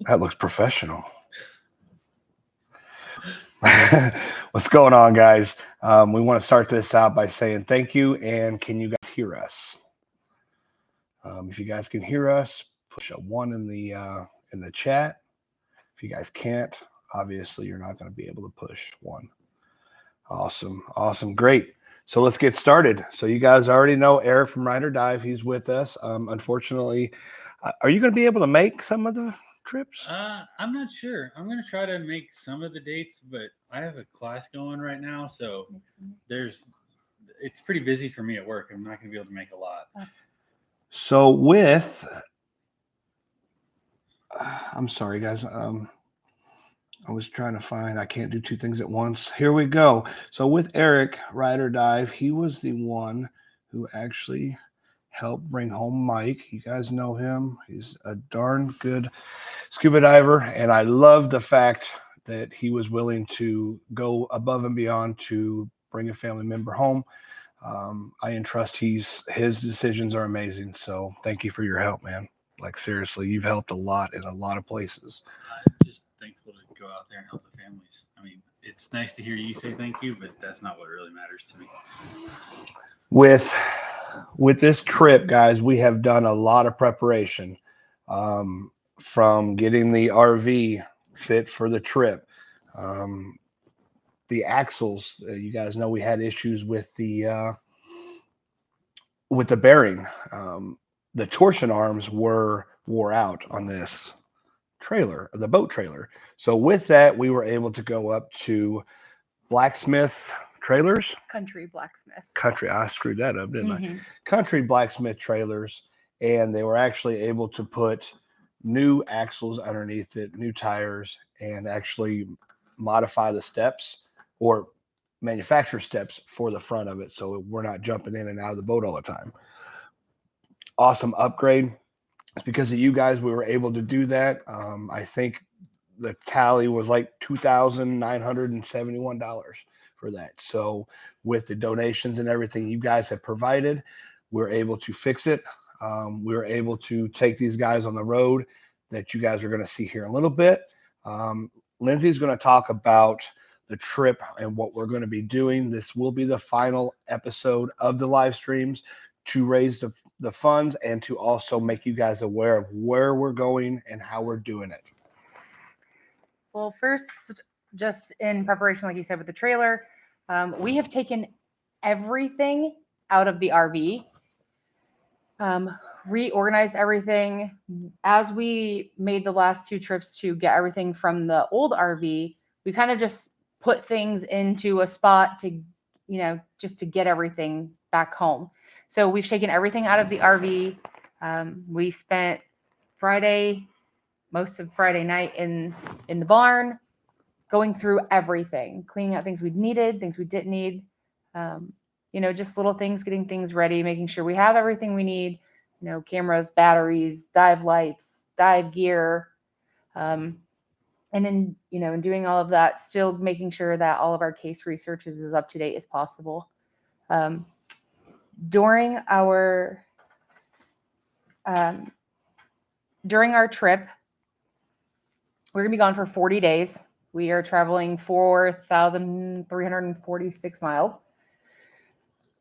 That looks professional. What's going on, guys? We want to start this out by saying thank you. And can you guys hear us? If you guys can hear us, push a 1 in the chat. If you guys can't, obviously you're not going to be able to push 1. Awesome, great. So let's get started. So you guys already know Eric from Ride or Dive. He's with us. Unfortunately, are you going to be able to make some of the trips? I'm not sure. I'm going to try to make some of the dates, but I have a class going right now, so it's pretty busy for me at work. I'm not going to be able to make a lot. So with, I'm sorry, guys. I was trying to find, I can't do 2 things at once. Here we go. So with Eric, Ride or Dive, he was the one who actually helped bring home Mike. You guys know him. He's a darn good scuba diver. And I love the fact that he was willing to go above and beyond to bring a family member home. I entrust his decisions are amazing. So thank you for your help, man. Like, seriously, you've helped a lot in a lot of places. I'm just thankful to go out there and help the families. I mean, it's nice to hear you say thank you, but that's not what really matters to me. With this trip, guys, we have done a lot of preparation, from getting the RV fit for the trip. The axles, you guys know we had issues with the bearing. The torsion arms wore out on this trailer, the boat trailer. So with that, we were able to go up to Blacksmith Trailers. Country Blacksmith. I screwed that up, didn't I? Country Blacksmith Trailers. And they were actually able to put new axles underneath it, new tires, and actually modify the steps or manufacture steps for the front of it. So we're not jumping in and out of the boat all the time. Awesome upgrade. It's because of you guys we were able to do that. I think the tally was like $2,971 for that. So with the donations and everything you guys have provided, we're able to fix it. We were able to take these guys on the road that you guys are going to see here in a little bit. Lindsay's going to talk about the trip and what we're going to be doing. This will be the final episode of the live streams to raise the funds and to also make you guys aware of where we're going and how we're doing it. Well, first, just in preparation, like you said, with the trailer, we have taken everything out of the RV, reorganized everything. As we made the last 2 trips to get everything from the old RV, we kind of just put things into a spot to, just to get everything back home. So we've taken everything out of the RV. We spent most of Friday night in the barn, going through everything, cleaning out things we needed, things we didn't need, just little things, getting things ready, making sure we have everything we need, cameras, batteries, dive lights, dive gear. And then, in doing all of that, still making sure that all of our case research is as up to date as possible. During our trip, we're going to be gone for 40 days. We are traveling 4,346 miles,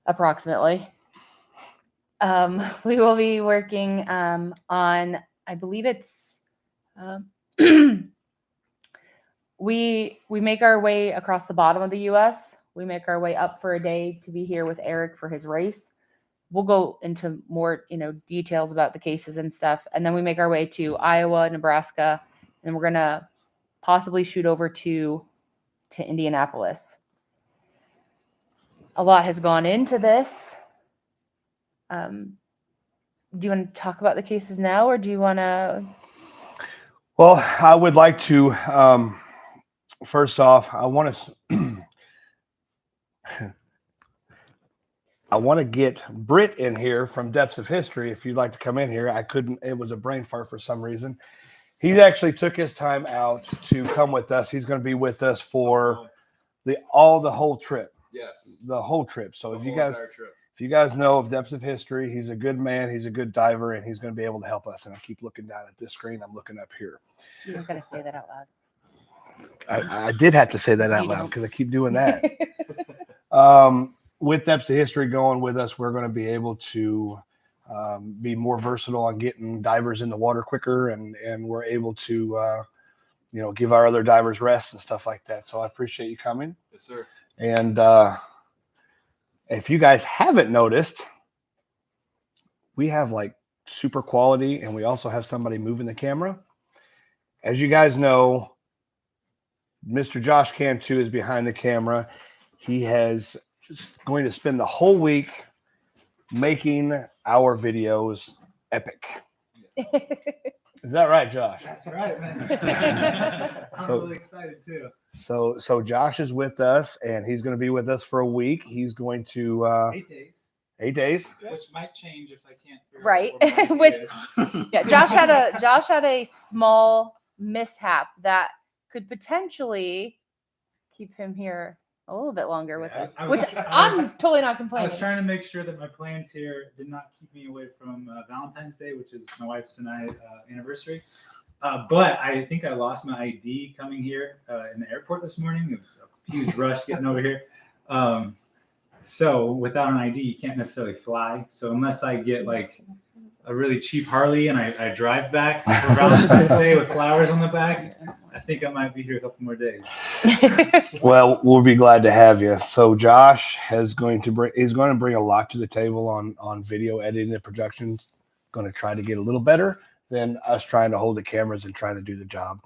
approximately. We will be working on, I believe it's, we make our way across the bottom of the U.S. We make our way up for a day to be here with Eric for his race. We'll go into more, details about the cases and stuff. And then we make our way to Iowa, Nebraska, and we're going to possibly shoot over to Indianapolis. A lot has gone into this. Do you want to talk about the cases now, or do you want to? Well, I would like to, first off, I want to get Britt in here from Depths of History. If you'd like to come in here, I couldn't. It was a brain fart for some reason. He actually took his time out to come with us. He's going to be with us for the whole trip. Yes, the whole trip. So if if you guys know of Depths of History, he's a good man. He's a good diver, and he's going to be able to help us. And I keep looking down at this screen. I'm looking up here. You don't got to say that out loud. I did have to say that out You loud don't. because I keep doing that. With Depths of History going with us, we're going to be able to be more versatile on getting divers in the water quicker, and we're able to give our other divers rest and stuff like that. So I appreciate you coming. Yes, sir. And if you guys haven't noticed, we have like super quality, and we also have somebody moving the camera. As you guys know, Mr. Josh Cantu is behind the camera. He is going to spend the whole week making our videos epic. Is that right, Josh? That's right, man. I'm So- really excited too. So Josh is with us, and he's going to be with us for a week. He's going to 8 days, 8 days. which might change if I can't figure Right. out what my With- idea is. Yeah, Josh had a small mishap that could potentially keep him here a little bit longer with Yeah, us, I which was- I'm totally not I was complaining. trying to make sure that my plans here did not keep me away from Valentine's Day, which is my wife's and I anniversary. But I think I lost my ID coming here in the airport this morning. It was a huge rush getting over here. So without an ID, you can't necessarily fly. So unless I get like a really cheap Harley and I drive back for Valentine's Day with flowers on the back, I think I might be here a couple more days. Well, we'll be glad to have you. So Josh is going to bring a lot to the table on video editing and production. Going to try to get a little better than us trying to hold the cameras and trying to do the job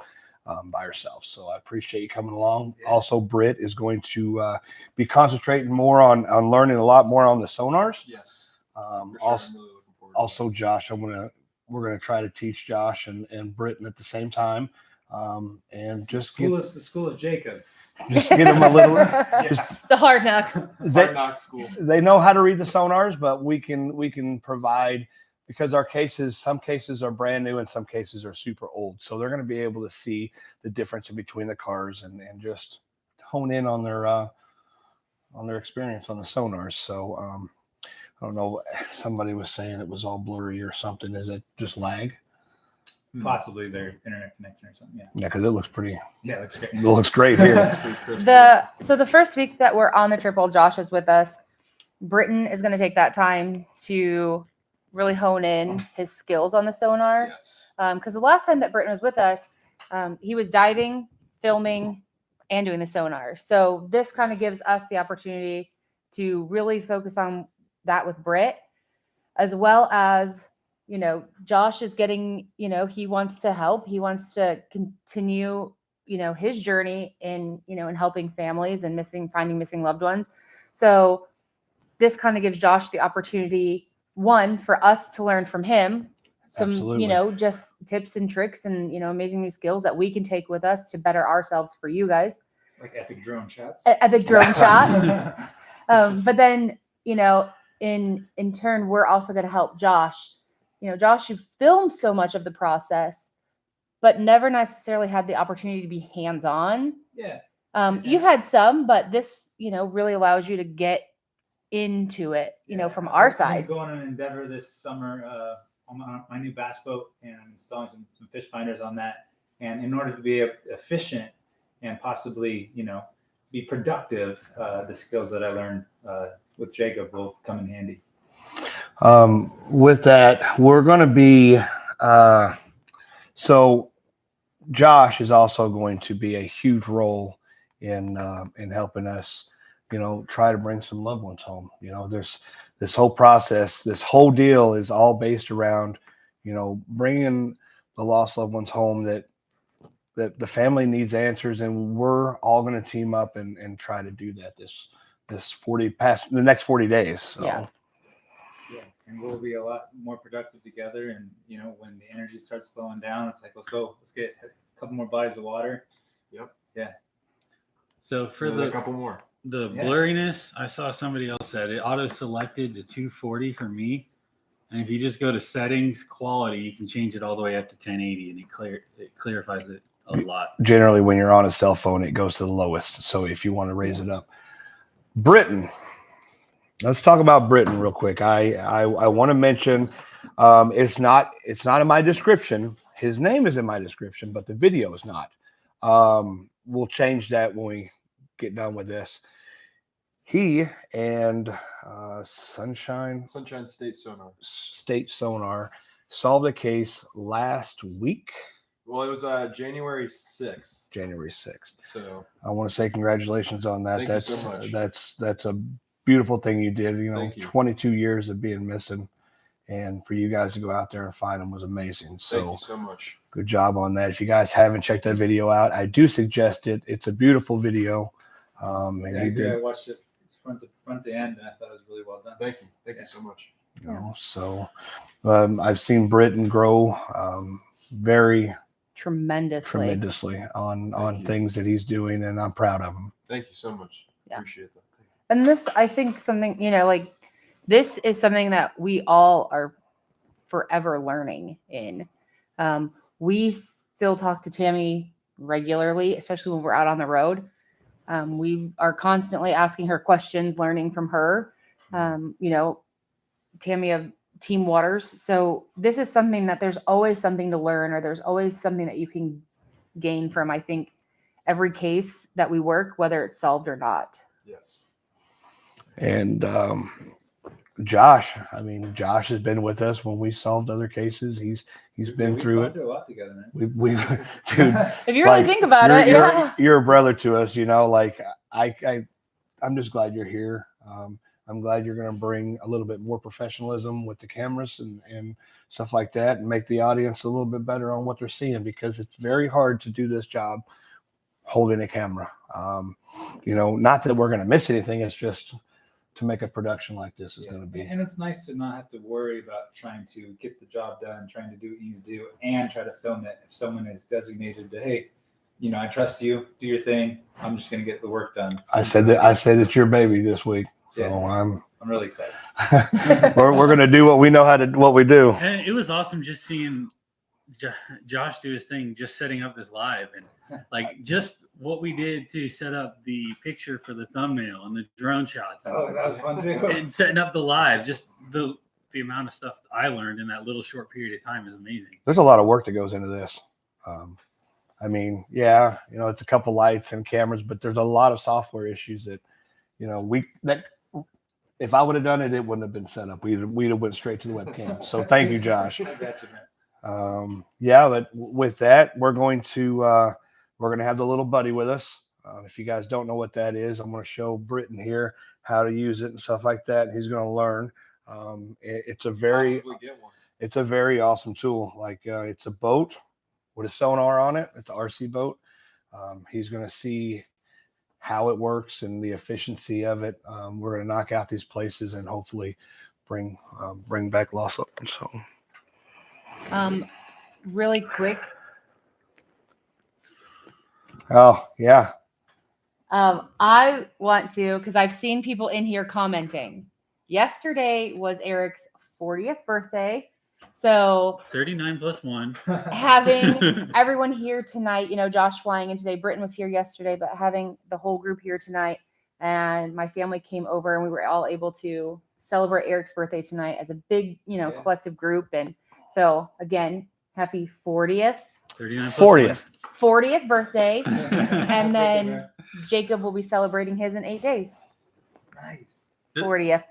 by ourselves. So I appreciate you coming along. Yeah. Also, Britt is going to be concentrating more on learning a lot more on the sonars. Yes. Um, For sure. also, I'm really looking forward to it. also Josh, we're gonna try to teach Josh and Britton at the same time, and just The school of Jacob. get them a little. It's a hard knocks. They, Hard Knock School. they know how to read the sonars, but we can provide, because some cases are brand new and some cases are super old, so they're going to be able to see the difference in between the cars and just hone in on their experience on the sonars. So I don't know, somebody was saying it was all blurry or something. Is it just lag? Possibly their internet connection or something. Yeah. Yeah, because it looks pretty. Yeah, looks great. It looks great here. It's pretty crisp. So the first week that we're on the trip while Josh is with us, Britton is going to take that time to really hone in his skills on the sonar. Yes. Because the last time that Britton was with us, he was diving, filming, and doing the sonar. So this kind of gives us the opportunity to really focus on that with Britt, as well as, Josh is getting, he wants to help. He wants to continue, his journey in helping families and finding missing loved ones. So this kind of gives Josh the opportunity, one, for us to learn from him some, Absolutely. just tips and tricks and, amazing new skills that we can take with us to better ourselves for you guys. Like epic drone shots. Epic drone shots. But then, in turn, we're also going to help Josh. Josh, you've filmed so much of the process, but never necessarily had the opportunity to be hands-on. Yeah. You've had some, but this, really allows you to get into it, from our I'm side. going on an endeavor this summer on my new bass boat, and I'm installing some fish finders on that. And in order to be efficient and possibly, be productive, the skills that I learned with Jacob will come in handy. With that, we're going to be so Josh is also going to be a huge role in helping us, try to bring some loved ones home. There's this whole process, this whole deal is all based around, bringing the lost loved ones home that the family needs answers, and we're all going to team up and try to do that the next 40 days. So. Yeah. Yeah, and we'll be a lot more productive together. And when the energy starts slowing down, it's like let's get a couple more bodies of water. So for And then a the couple more. the Yeah. blurriness, I saw somebody else said it auto selected to 240 for me. And if you just go to settings, quality, you can change it all the way up to 1080 and it clarifies it a lot. Generally, when you're on a cell phone, it goes to the lowest. So if you want to raise it up, Britton, Let's talk about Britain real quick. I want to mention it's not in my description. His name is in my description, but the video is not. We'll change that when we get done with this. He and Sunshine State Sonar solved a case last week. Well, it was January 6th. January 6th. So I want to say congratulations on that. Thank you so much. That's a beautiful thing you did. You know, Thank you. 22 years of being missing, and for you guys to go out there and find them was amazing. So thank you so much. good job on that. If you guys haven't checked that video out, I do suggest it. It's a beautiful video. And Yeah, he did, I watched it front to end, and I thought it was really well done. Thank you so much. you know, so I've seen Britain grow very tremendously on Thank you. things that he's doing, and I'm proud of him. Thank you so much. Yeah. Appreciate that. And this, I think something, like this is something that we all are forever learning in. We still talk to Tammy regularly, especially when we're out on the road. We are constantly asking her questions, learning from her. Tammy of Team Waters. So this is something that there's always something to learn, or there's always something that you can gain from, I think, every case that we work, whether it's solved or not. Yes. And Josh has been with us when we solved other cases. He's been through it. Through a lot together, man. We dude, If you really think about it, you're a brother to us, like I'm just glad you're here. I'm glad you're going to bring a little bit more professionalism with the cameras and stuff like that, and make the audience a little bit better on what they're seeing, because it's very hard to do this job holding a camera. Not that we're going to miss anything. It's just to make a production like this is going to be. And it's nice to not have to worry about trying to get the job done, trying to do what you need to do, and try to film it. If someone is designated to, hey, I trust you, do your thing. I'm just going to get the work done. I said it's your baby this week. So Yeah. I'm really excited. we're going to do what we know what we do. And it was awesome just seeing Josh do his thing, just setting up this live, and like just what we did to set up the picture for the thumbnail and the drone shots. Oh, that was fun too. And setting up the live, just the amount of stuff I learned in that little short period of time is amazing. There's a lot of work that goes into this. It's a couple lights and cameras, but there's a lot of software issues that, if I would have done it, it wouldn't have been set up. We'd have went straight to the webcam. So thank you, Josh. I got you, man. But with that, we're going to have the little buddy with us. If you guys don't know what that is, I'm going to show Britton here how to use it and stuff like that. He's going to learn. It's a very awesome tool. It's a boat with a sonar on it. It's an RC boat. He's going to see how it works and the efficiency of it. We're going to knock out these places and hopefully bring back lost up. So, really quick. Oh yeah. I want to, because I've seen people in here commenting. Yesterday was Eric's 40th birthday. So 39 plus 1. Having everyone here tonight, Josh flying in today, Britton was here yesterday, but having the whole group here tonight, and my family came over, and we were all able to celebrate Eric's birthday tonight as a big, collective group. And so again, happy 40th. 39 plus 40th birthday. And then Jacob will be celebrating his in 8 days. Nice. 40th.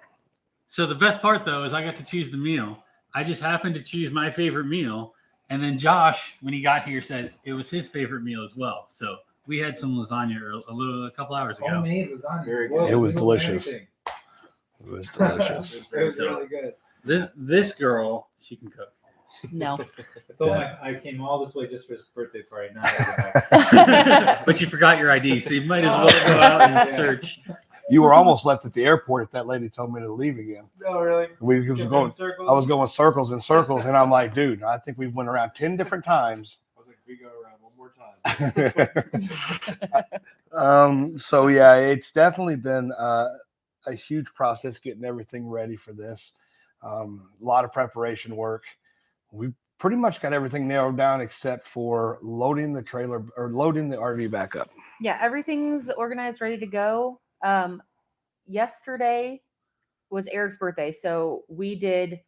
So the best part, though, is I got to choose the meal. I just happened to choose my favorite meal. And then Josh, when he got here, said it was his favorite meal as well. So we had some lasagna a couple hours ago. Homemade lasagna. Very good. It was delicious. Everything. It was delicious. It was really good. This girl, she can cook. No. I told him I came all this way just for his birthday party. Now I go back. But you forgot your ID, so you might as well go out and Yeah. search. You were almost left at the airport if that lady told me to leave again. No, really? I was going circles and circles, and I'm like, dude, I think we've went around 10 different times. I was like, we go around one more time. So yeah, it's definitely been a huge process getting everything ready for this. A lot of preparation work. We've pretty much got everything narrowed down except for loading the trailer or loading the RV back up. Yeah, everything's organized, ready to go. Yesterday was Eric's birthday, so we did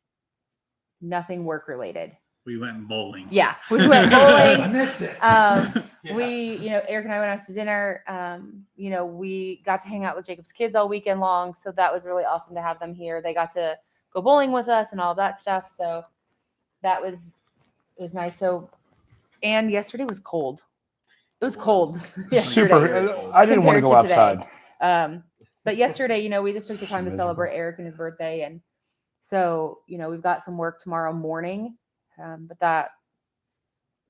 nothing work related. We went bowling. Yeah, we went I bowling. missed it. Yeah. We, Eric and I went out to dinner. We got to hang out with Jacob's kids all weekend long, so that was really awesome to have them here. They got to go bowling with us and all of that stuff. So it was nice. So, and yesterday was cold. It was cold. yesterday. Super. I didn't want to compared go to today. outside. But yesterday, we just took the time to celebrate Eric and his birthday. And so, we've got some work tomorrow morning, but that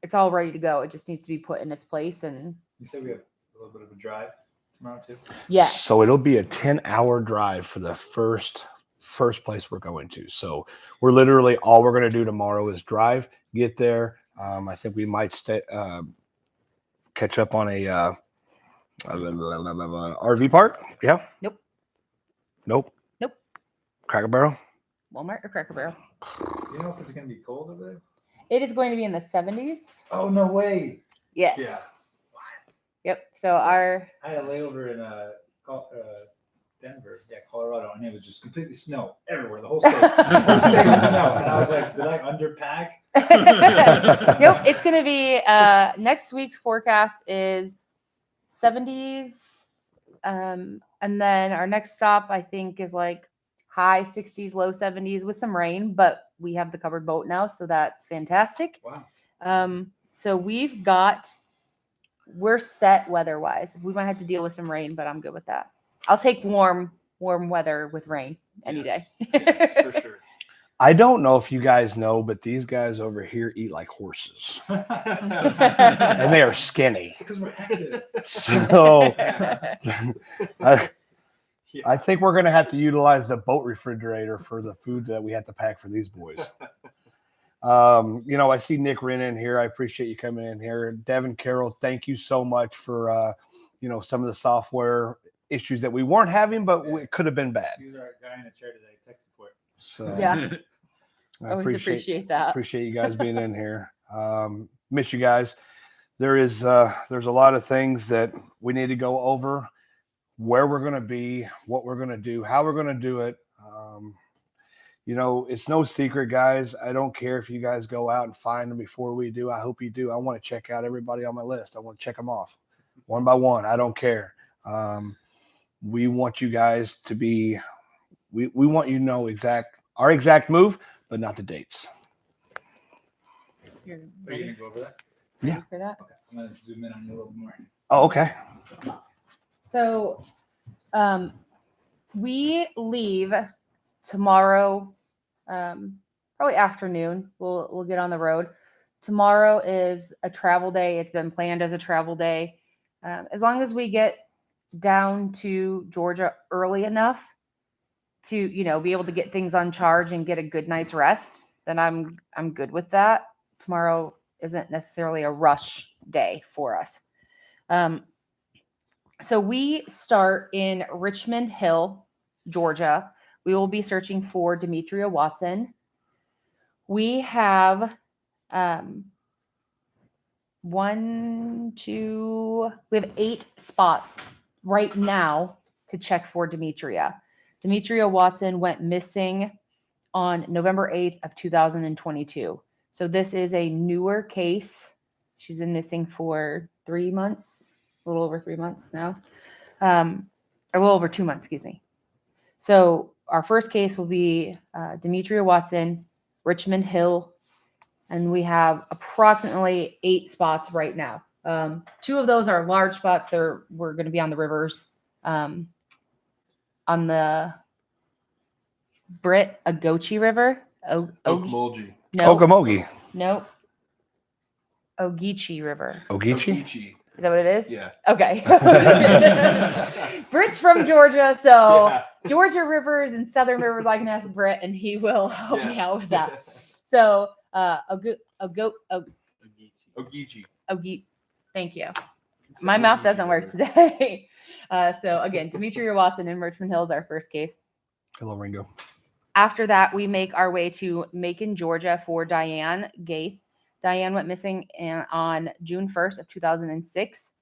it's all ready to go. It just needs to be put in its place. And You said we have a little bit of a drive tomorrow too. yes. So it'll be a 10-hour drive for the first place we're going to. So we're literally all we're going to do tomorrow is drive, get there. I think we might catch up on a RV park. Yeah. Nope. Nope. Nope. Cracker Barrel. Walmart or Cracker Barrel. Do you know if it's going to be cold over there? It is going to be in the 70s. Oh, no way. Yes. Yeah. Yep. So our I had a layover in Denver, Colorado, and it was just completely snow everywhere. The whole state, the whole state was snow. And I was like, did I underpack? nope. It's going to be next week's forecast is 70s, and then our next stop I think is like high 60s, low 70s with some rain. But we have the covered boat now, so that's fantastic. Wow. So we're set weather-wise. We might have to deal with some rain, but I'm good with that. I'll take warm weather with rain any day. Yes, for sure. I don't know if you guys know, but these guys over here eat like horses, and they are skinny. Because we're active. So I Yeah. think we're going to have to utilize the boat refrigerator for the food that we have to pack for these boys. I see Nick Wren in here. I appreciate you coming in here. Devin Carroll, thank you so much for, some of the software issues that we weren't having, but it could have been bad. He was our guy in a chair today, tech support. So Yeah. I Always appreciate that. Appreciate you guys being in here. Miss you guys. There's a lot of things that we need to go over, where we're going to be, what we're going to do, how we're going to do it. It's no secret, guys. I don't care if you guys go out and find them before we do. I hope you do. I want to check out everybody on my list. I want to check them off one by one. I don't care. We want you guys to be, we want you to know our exact move, but not the dates. You're Are you ready, going to go over that? ready for that? Okay. I'm going to zoom in on you a little more. Oh, okay. So, we leave tomorrow, probably afternoon. We'll get on the road. Tomorrow is a travel day. It's been planned as a travel day. As long as we get down to Georgia early enough to, be able to get things on charge and get a good night's rest, then I'm good with that. Tomorrow isn't necessarily a rush day for us. So we start in Richmond Hill, Georgia. We will be searching for Demetria Watson. We have we have 8 spots right now to check for Demetria. Demetria Watson went missing on November 8th of 2022. So this is a newer case. She's been missing for 3 months, a little over 3 months now. A little over 2 months, excuse me. So our first case will be Demetria Watson, Richmond Hill, and we have approximately 8 spots right now. 2 of those are large spots. We're going to be on the rivers, on the Britt Ogeechee River. Okmulgee. No, Okamogi. nope. Ogeechee River. Ogeechee. Ogeechee. Is that what it is? Yeah. Okay. Britt's from Georgia, so Yeah. Georgia rivers and southern rivers. I can ask Britt, and he will help me out with that. Yes. So, Ogeechee. thank you. My mouth doesn't work today. So again, Demetria Watson in Richmond Hill is our first case. Hello, Ringo. After that, we make our way to Macon, Georgia for Diane Gaith. Diane went missing on June 1st of 2006.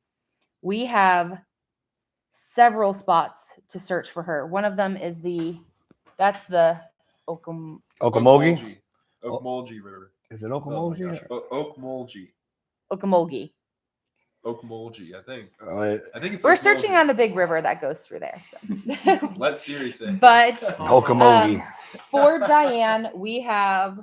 We have several spots to search for her. One of them is the That's the Okum. Okmulgee? Okmulgee River. Is it Oh my Okmulgee? gosh. Okmulgee. Okomogi. Okmulgee, I think. I think it's We're searching Okmulgee. on a big river that goes through there. So. Let Siri say. But Okmulgee. for Diane, we have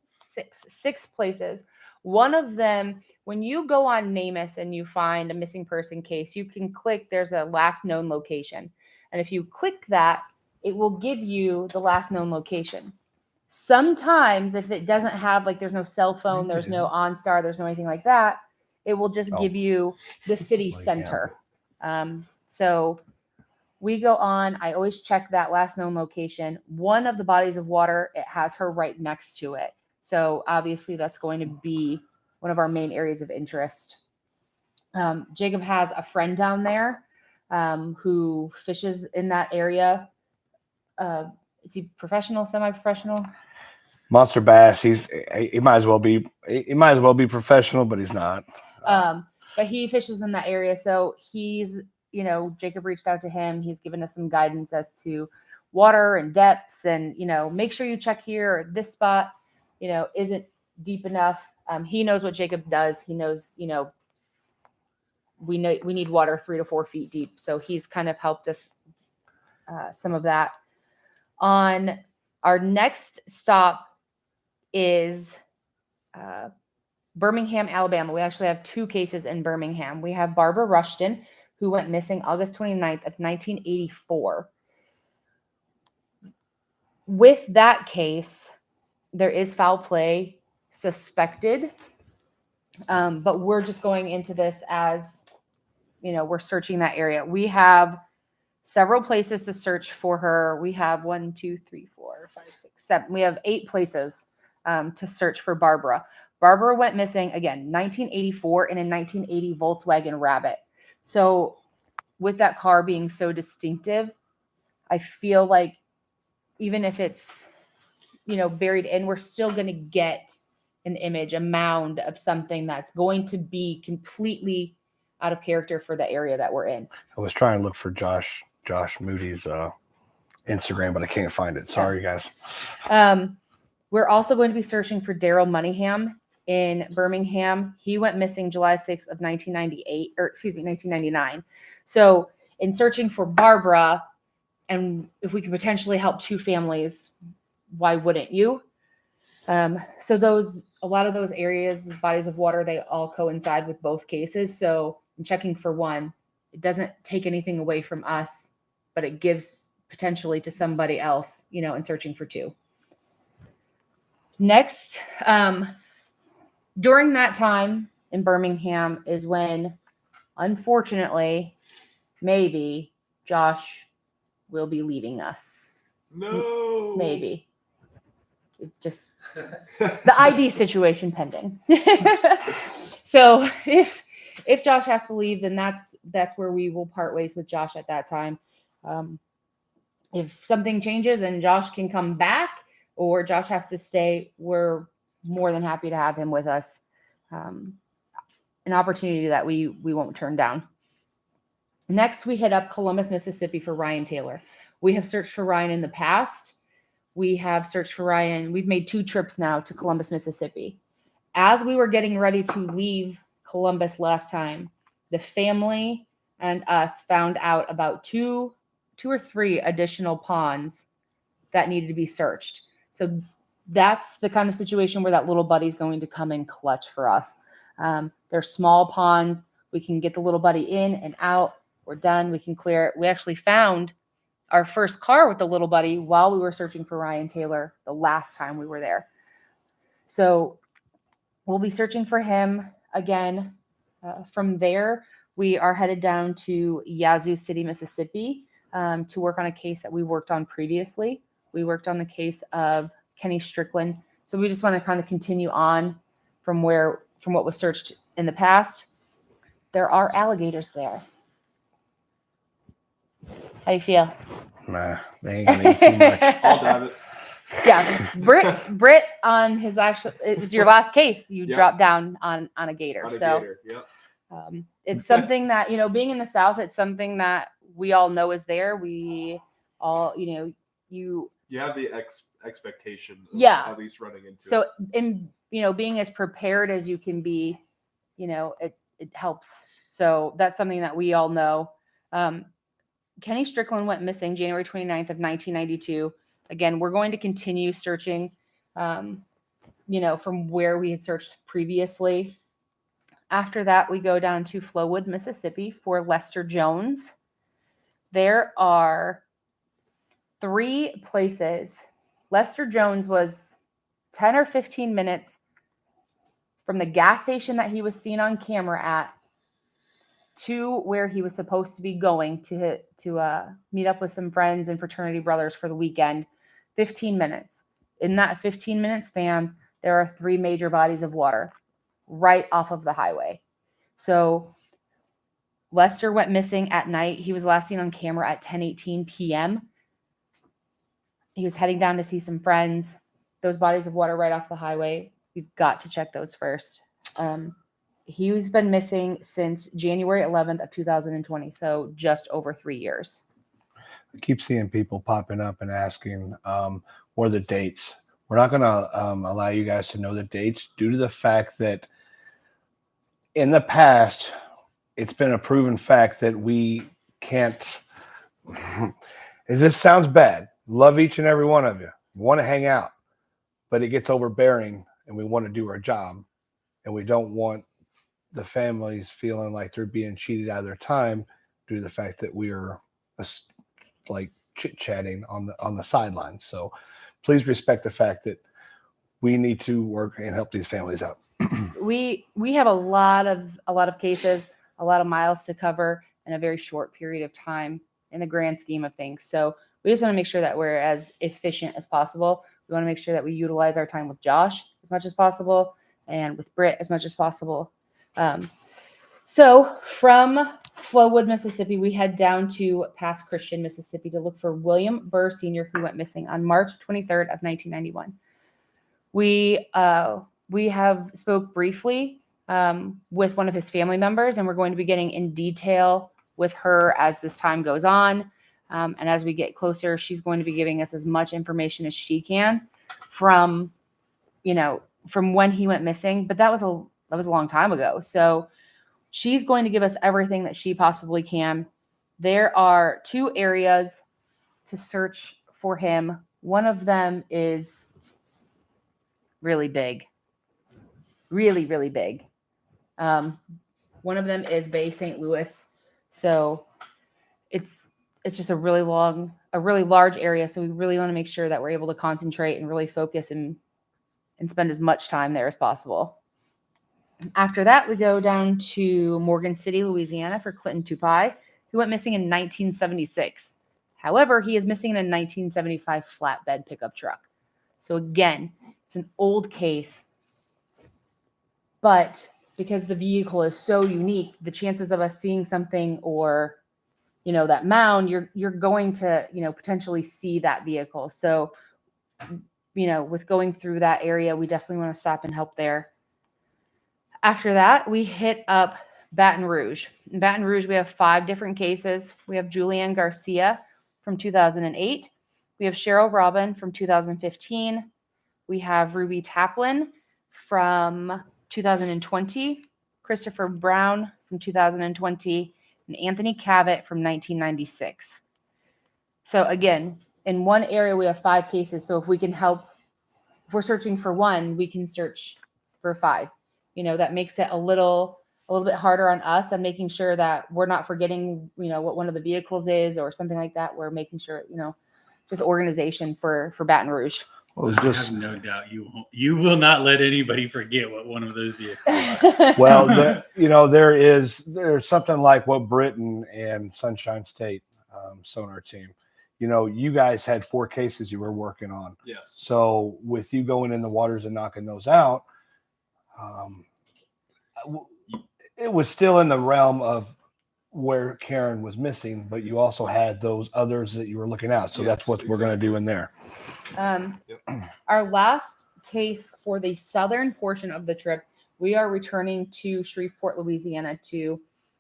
6 places. One of them, when you go on NamUs and you find a missing person case, you can click, there's a last known location. And if you click that, it will give you the last known location. Sometimes if it doesn't have, like, there's no cell phone, there's no OnStar, there's no anything like that, it will just give you the city center. So we go on, I always check that last known location. One of the bodies of water, it has her right next to it. So obviously that's going to be one of our main areas of interest. Jacob has a friend down there who fishes in that area. Is he professional, semi-professional? Monster bass. He might as well be. He might as well be professional, but he's not. But he fishes in that area, so he's, Jacob reached out to him. He's given us some guidance as to water and depths, and make sure you check here or this spot, isn't deep enough. He knows what Jacob does. He knows, we need water 3 to 4 feet deep, so he's kind of helped us some of that. On our next stop is Birmingham, Alabama. We actually have 2 cases in Birmingham. We have Barbara Rushton, who went missing August 29th of 1984. With that case, there is foul play suspected, but we're just going into this as, we're searching that area. We have several places to search for her. We have 1, 2, 3, 4, 5, 6, 7. We have 8 places to search for Barbara. Barbara went missing, again, 1984 in a 1980 Volkswagen Rabbit. So with that car being so distinctive, I feel like even if it's, buried in, we're still going to get an image, a mound of something that's going to be completely out of character for the area that we're in. I was trying to look for Josh Moody's Instagram, but I can't find it. Sorry, guys. We're also going to be searching for Daryl Moneyham in Birmingham. He went missing July 6th of 1999. So in searching for Barbara, and if we could potentially help 2 families, why wouldn't you? So a lot of those areas, bodies of water, they all coincide with both cases. So in checking for one, it doesn't take anything away from us, but it gives potentially to somebody else, in searching for 2. Next, during that time in Birmingham is when, unfortunately, maybe Josh will be leaving us. No. Maybe. It just the ID situation pending. So if Josh has to leave, then that's where we will part ways with Josh at that time. If something changes and Josh can come back, or Josh has to stay, we're more than happy to have him with us. An opportunity that we won't turn down. Next, we hit up Columbus, Mississippi for Ryan Taylor. We have searched for Ryan in the past. We have searched for Ryan. We've made 2 trips now to Columbus, Mississippi. As we were getting ready to leave Columbus last time, the family and us found out about 2 or 3 additional ponds that needed to be searched. So that's the kind of situation where that little buddy's going to come in clutch for us. They're small ponds. We can get the little buddy in and out. We're done. We can clear it. We actually found our first car with the little buddy while we were searching for Ryan Taylor the last time we were there. So we'll be searching for him again. From there, we are headed down to Yazoo City, Mississippi, to work on a case that we worked on previously. We worked on the case of Kenny Strickland. So we just want to kind of continue on from what was searched in the past. There are alligators there. How you feel? Nah, they ain't gonna eat too much. I'll dab it. Yeah, Britt on his it was your last case. You Yep. dropped down on a gator. On a So gator. Yep. it's something that, being in the South, it's something that we all know is there. We all, you You have the expectation of Yeah. at least running into so it. in being as prepared as you can be, it helps. So that's something that we all know. Kenny Strickland went missing January 29th of 1992. Again, we're going to continue searching, from where we had searched previously. After that, we go down to Flowood, Mississippi for Lester Jones. There are 3 places. Lester Jones was 10 or 15 minutes from the gas station that he was seen on camera at to where he was supposed to be going to meet up with some friends and fraternity brothers for the weekend. 15 minutes. In that 15-minute span, there are 3 major bodies of water right off of the highway. So Lester went missing at night. He was last seen on camera at 10:18 p.m. He was heading down to see some friends. Those bodies of water right off the highway, we've got to check those first. He's been missing since January 11th of 2020, so just over 3 years. I keep seeing people popping up and asking, what are the dates? We're not going to allow you guys to know the dates due to the fact that in the past, it's been a proven fact that we can't. This sounds bad. Love each and every one of you. Want to hang out, but it gets overbearing, and we want to do our job, and we don't want the families feeling like they're being cheated out of their time due to the fact that we are like chit-chatting on the sidelines. So please respect the fact that we need to work and help these families out. We have a lot of cases, a lot of miles to cover in a very short period of time in the grand scheme of things. So we just want to make sure that we're as efficient as possible. We want to make sure that we utilize our time with Josh as much as possible and with Britt as much as possible. So from Flowood, Mississippi, we head down to Pass Christian, Mississippi to look for William Burr Sr., who went missing on March 23rd of 1991. We have spoke briefly with one of his family members, and we're going to be getting in detail with her as this time goes on. And as we get closer, she's going to be giving us as much information as she can from when he went missing. But that was a long time ago. So she's going to give us everything that she possibly can. There are 2 areas to search for him. One of them is really big. Really, really big. One of them is Bay St. Louis. So it's just a really large area. So we really want to make sure that we're able to concentrate and really focus and spend as much time there as possible. After that, we go down to Morgan City, Louisiana for Clinton Tupai, who went missing in 1976. However, he is missing in a 1975 flatbed pickup truck. So again, it's an old case, but because the vehicle is so unique, the chances of us seeing something or, that mound, you're going to, potentially see that vehicle. So, with going through that area, we definitely want to stop and help there. After that, we hit up Baton Rouge. In Baton Rouge, we have 5 different cases. We have Julianne Garcia from 2008. We have Cheryl Robin from 2015. We have Ruby Taplin from 2020, Christopher Brown from 2020, and Anthony Cavett from 1996. So again, in one area, we have 5 cases. So if we can help, if we're searching for 1, we can search for 5. That makes it a little bit harder on us and making sure that we're not forgetting, what one of the vehicles is or something like that. We're making sure, just organization for Baton Rouge. Well, I have no doubt you will not let anybody forget what one of those vehicles are. well, there's something like what Britain and Sunshine State sonar team. You guys had 4 cases you were working on. Yes. So with you going in the waters and knocking those out, it was still in the realm of where Karen was missing, but you also had those others that you were looking at. So that's what we're going to do in there. Our last case for the southern portion of the trip, we are returning to Shreveport, Louisiana to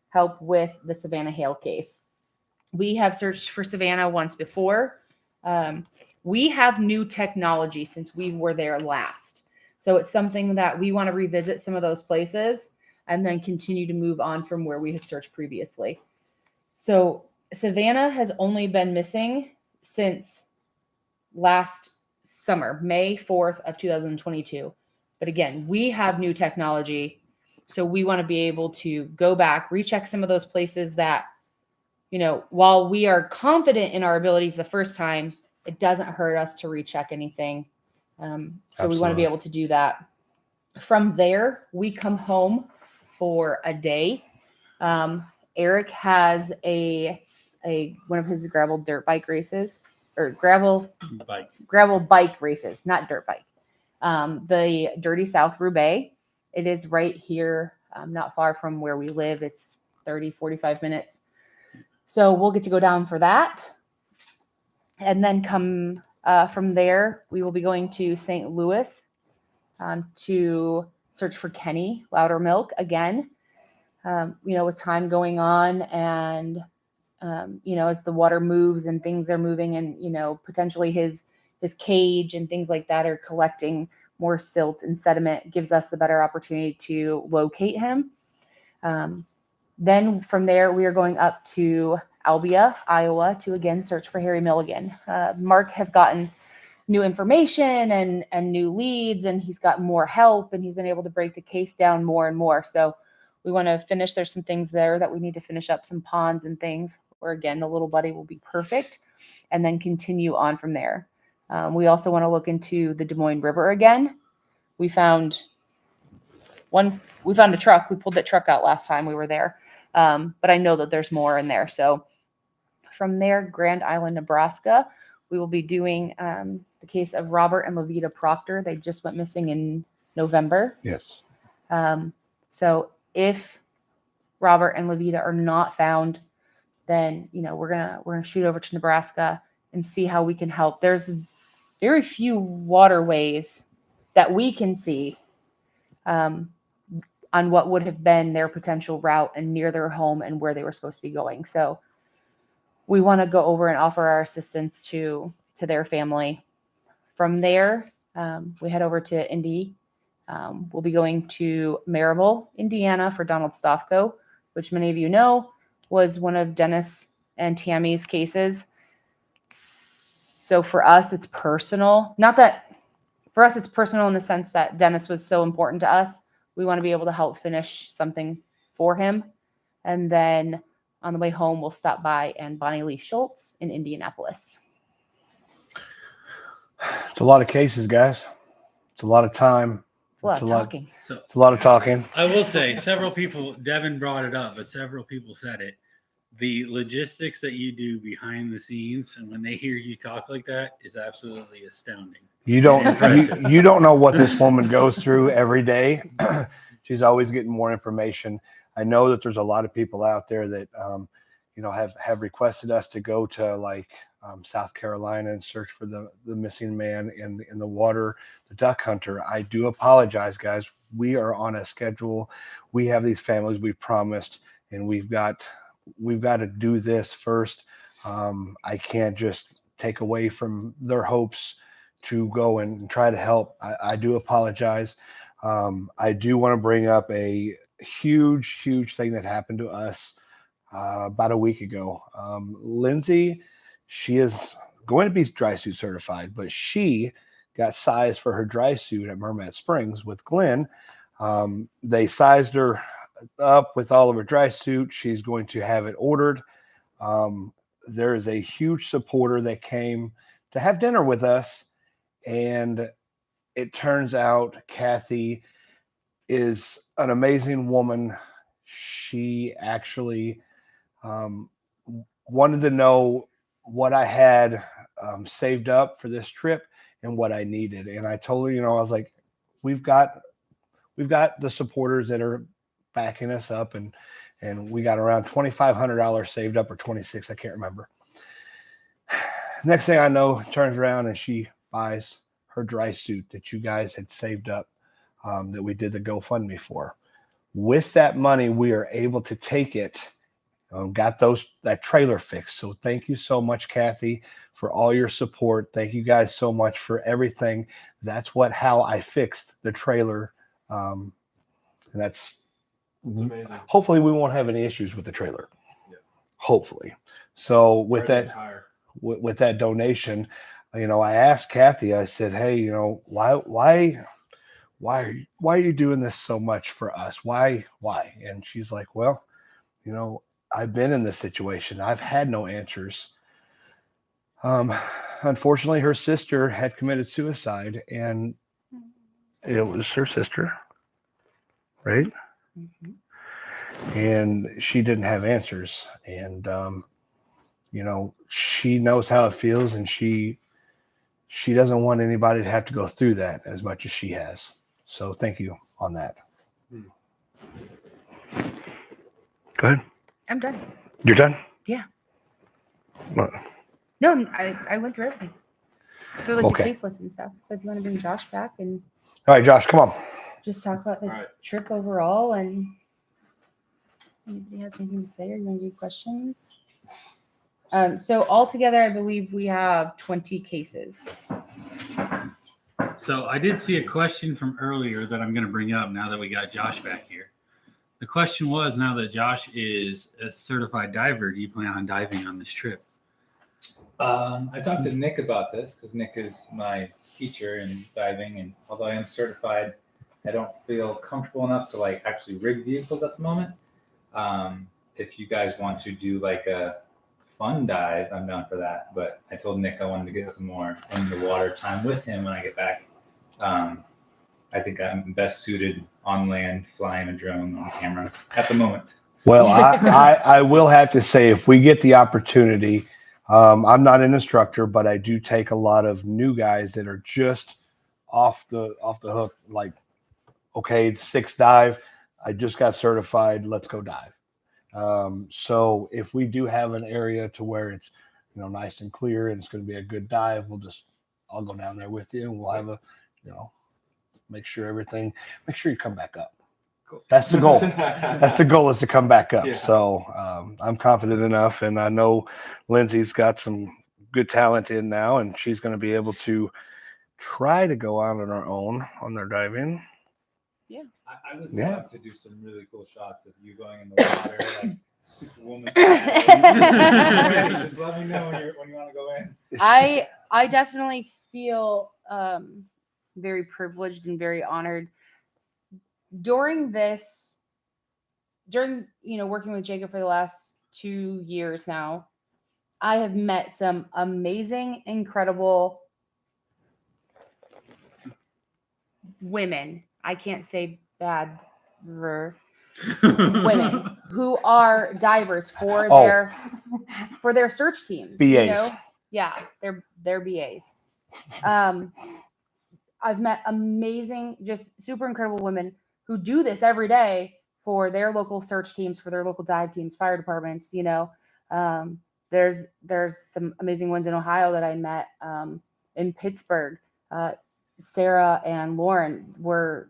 help with the Savannah Hale case. We have searched for Savannah once before. We have new technology since we were there last. So it's something that we want to revisit some of those places and then continue to move on from where we had searched previously. So Savannah has only been missing since last summer, May 4th of 2022. But again, we have new technology. So we want to be able to go back, recheck some of those places that, you know, while we are confident in our abilities the first time, it doesn't hurt us to recheck anything. So we want to be Absolutely. able to do that. From there, we come home for a day. Eric has a one of his gravel dirt bike races, or gravel bike races, not dirt bike. The Dirty South Roubaix. It is right here, not far from where we live. It's 30, 45 minutes. So we'll get to go down for that. And then come from there, we will be going to St. Louis to search for Kenny Loudermilk again. You know, with time going on and, you know, as the water moves and things are moving and, you know, potentially his cage and things like that are collecting more silt and sediment, gives us the better opportunity to locate him. Then from there, we are going up to Albia, Iowa, to again search for Harry Milligan. Mark has gotten new information and new leads, and he's got more help, and he's been able to break the case down more and more. So we want to finish. There's some things there that we need to finish up, some ponds and things, where again, the little buddy will be perfect, and then continue on from there. We also want to look into the Des Moines River again. We found a truck. We pulled that truck out last time we were there. But I know that there's more in there. So from there, Grand Island, Nebraska, we will be doing the case of Robert and Levita Proctor. They just went missing in November. Yes. So if Robert and Levita are not found, then, you know, we're gonna shoot over to Nebraska and see how we can help. There's very few waterways that we can see on what would have been their potential route and near their home and where they were supposed to be going. So we want to go over and offer our assistance to their family. From there, we head over to Indy. We'll be going to Maryville, Indiana for Donald Stofko, which many of you know was one of Dennis and Tammy's cases. So for us, it's personal. Not that for us, it's personal in the sense that Dennis was so important to us. We want to be able to help finish something for him. And then on the way home, we'll stop by and Bonnie Lee Schultz in Indianapolis. It's a lot of cases, guys. It's a lot of time. It's a lot of talking. It's a lot of talking. I will say, several people, Devin brought it up, but several people said it. The logistics that you do behind the scenes, and when they hear you talk like that, is absolutely astounding. You don't know what this woman goes through every day. She's always getting more information. I know that there's a lot of people out there that you know, have requested us to go to like South Carolina and search for the missing man in the water, the duck hunter. I do apologize, guys. We are on a schedule. We have these families we promised, and we've got to do this first. I can't just take away from their hopes to go and try to help. I do apologize. I do want to bring up a huge thing that happened to us about a week ago. Lindsay, she is going to be dry suit certified, but she got sized for her dry suit at Mermet Springs with Glenn. They sized her up with all of her dry suit. She's going to have it ordered. There is a huge supporter that came to have dinner with us, and it turns out Kathy is an amazing woman. She actually wanted to know what I had saved up for this trip and what I needed. And I told her, you know, I was like, we've got the supporters that are backing us up, and we got around $2,500 saved up, or 26, I can't remember. Next thing I know, turns around and she buys her dry suit that you guys had saved up, that we did the GoFundMe for. With that money, we are able to take it got that trailer fixed. So thank you so much, Kathy, for all your support. Thank you guys so much for everything. That's how I fixed the trailer. And It's amazing. hopefully we won't have any issues with the trailer. Yeah. Hopefully. So with Red that, tire. with that donation, I asked Kathy, I said, hey, why are you doing this so much for us? Why? And she's like, well, I've been in this situation. I've had no answers. Unfortunately, her sister had committed suicide, and it was her sister, right? Mhm. And she didn't have answers. And, she knows how it feels, and she doesn't want anybody to have to go through that as much as she has. So thank you on that. Go ahead. I'm done. You're done? Yeah. What? No, I went through everything. Through like Okay. the case list and stuff. So if you want to bring Josh back and All right, Josh, come on. just talk about the All right. trip overall, and anybody has anything to say or you want to do questions? So altogether, I believe we have 20 cases. So I did see a question from earlier that I'm going to bring up now that we got Josh back here. The question was, now that Josh is a certified diver, do you plan on diving on this trip? I talked to Nick about this because Nick is my teacher in diving, and although I am certified, I don't feel comfortable enough to like actually rig vehicles at the moment. If you guys want to do like a fun dive, I'm down for that. But I told Nick I wanted to get some more in the water time with him when I get back. I think I'm best suited on land, flying a drone on camera at the moment. Well, I will have to say, if we get the opportunity, I'm not an instructor, but I do take a lot of new guys that are just off the hook. Like, okay, 6th dive, I just got certified. Let's go dive. So if we do have an area to where it's nice and clear and it's going to be a good dive, I'll go down there with you, and we'll have make sure you come back up. Cool. That's the goal. That's the goal, is to come back up. Yeah. So I'm confident enough, and I know Lindsay's got some good talent in now, and she's going to be able to try to go out on her own on their diving. I would Yeah. love to do some really cool shots of you going in the water, like Superwoman. Just let me know when you want to go in. I definitely feel very privileged and very honored during working with Jacob for the last 2 years now. I have met some amazing, incredible women. I can't say bad women who are divers for their search teams. BAs. Yeah, they're BAs. I've met amazing, just super incredible women who do this every day for their local search teams, for their local dive teams, fire departments. There's some amazing ones in Ohio that I met in Pittsburgh. Sarah and Lauren were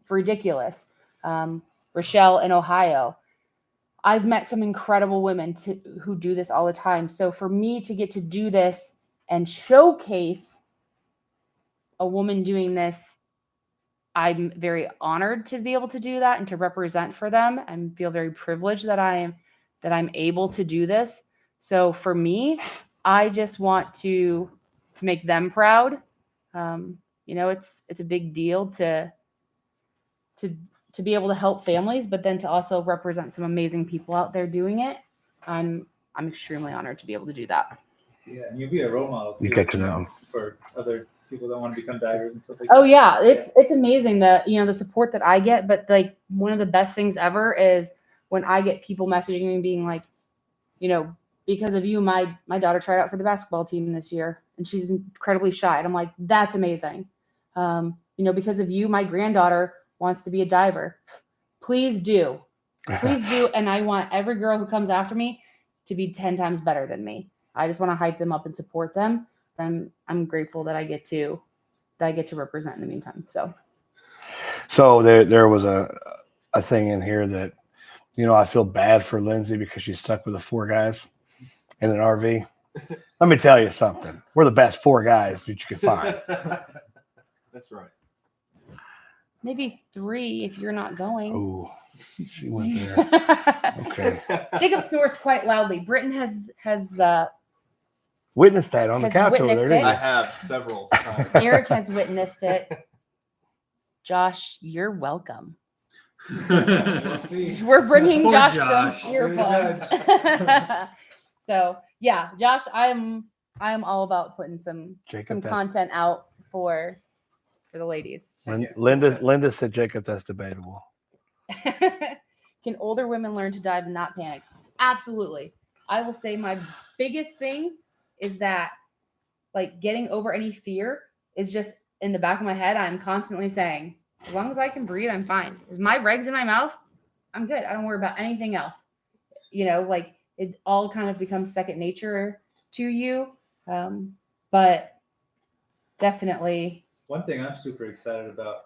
ridiculous. Rochelle in Ohio. I've met some incredible women who do this all the time. So for me to get to do this and showcase a woman doing this, I'm very honored to be able to do that and to represent for them. I feel very privileged that I'm able to do this. So for me, I just want to make them proud. It's a big deal to be able to help families, but then to also represent some amazing people out there doing it. I'm extremely honored to be able to do that. Yeah, and you'll be a role model too, You get to know. for other people that want to become divers and stuff like that. Oh yeah, it's amazing that the support that I get, but like one of the best things ever is when I get people messaging me being like, because of you, my daughter tried out for the basketball team this year and she's incredibly shy. And I'm like, that's amazing. Because of you, my granddaughter wants to be a diver. Please do. And I want every girl who comes after me to be 10 times better than me. I just want to hype them up and support them. I'm grateful that I get to represent in the meantime. So there was a thing in here that You know, I feel bad for Lindsay because she's stuck with the 4 guys in an RV. Let me tell you something. We're the best 4 guys that you can find. That's right. Maybe 3 if you're not going. Oh, she went there. Okay. Jacob snores quite loudly. Britton has Witnessed that on the Has couch over witnessed there, it. didn't I you? have several times. Eric has witnessed it. Josh, you're welcome. We'll see. We're bringing Poor Josh, Josh. some earplugs. So yeah, Josh, I'm all about putting some Jacob, that's- content out for the ladies. Linda said, Jacob, that's debatable. Can older women learn to dive and not panic? Absolutely. I will say my biggest thing is that like getting over any fear is just in the back of my head. I'm constantly saying, as long as I can breathe, I'm fine. Is my regs in my mouth? I'm good. I don't worry about anything else. You know, like it all kind of becomes second nature to you. But definitely. One thing I'm super excited about,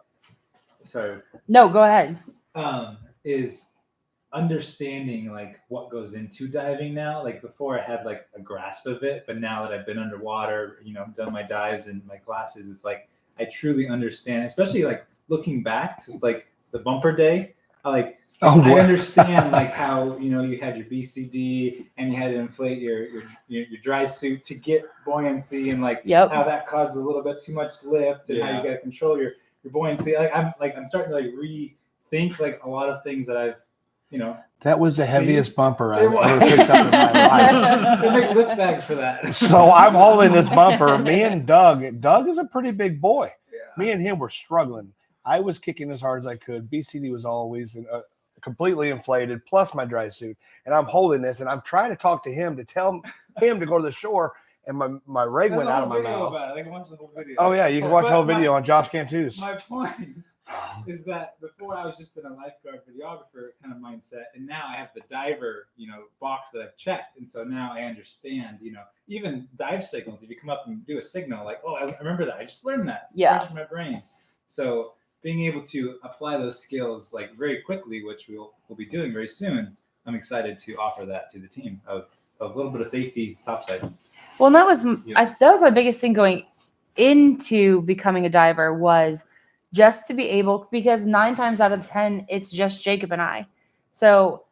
sorry, No, go ahead. is understanding like what goes into diving now. Like before I had like a grasp of it, but now that I've been underwater, you know, done my dives and my classes, it's like I truly understand, especially like looking back to like the bumper day. I wow. understand like how, you know, you had your BCD and you had to inflate your dry suit to get buoyancy, and like how that causes a little bit too much lift, and how you got to control your buoyancy. I'm starting to like rethink like a lot of things that I've, you know. That was the heaviest bumper I've was. ever picked up in my life. They make lift bags for that. So I'm holding this bumper. Me and Doug is a pretty big boy. Yeah. Me and him were struggling. I was kicking as hard as I could. BCD was always completely inflated, plus my dry suit. And I'm holding this, and I'm trying to talk to him to tell him to go to the shore. And my reg went out of my mouth. I can watch the whole video. Oh, yeah. You can watch the whole video on Josh Cantu's. My point is that before I was just in a lifeguard videographer kind of mindset, and now I have the diver, you know, box that I've checked. And so now I understand, you know, even dive signals. If you come up and do a signal, like, oh, I remember that. I just learned that. It's fresh in my brain. So being able to apply those skills like very quickly, which we'll be doing very soon, I'm excited to offer that to the team of a little bit of safety topside. Well, and that was my biggest thing going into becoming a diver, was just to be able, because 9 times out of 10, it's just Jacob and I. So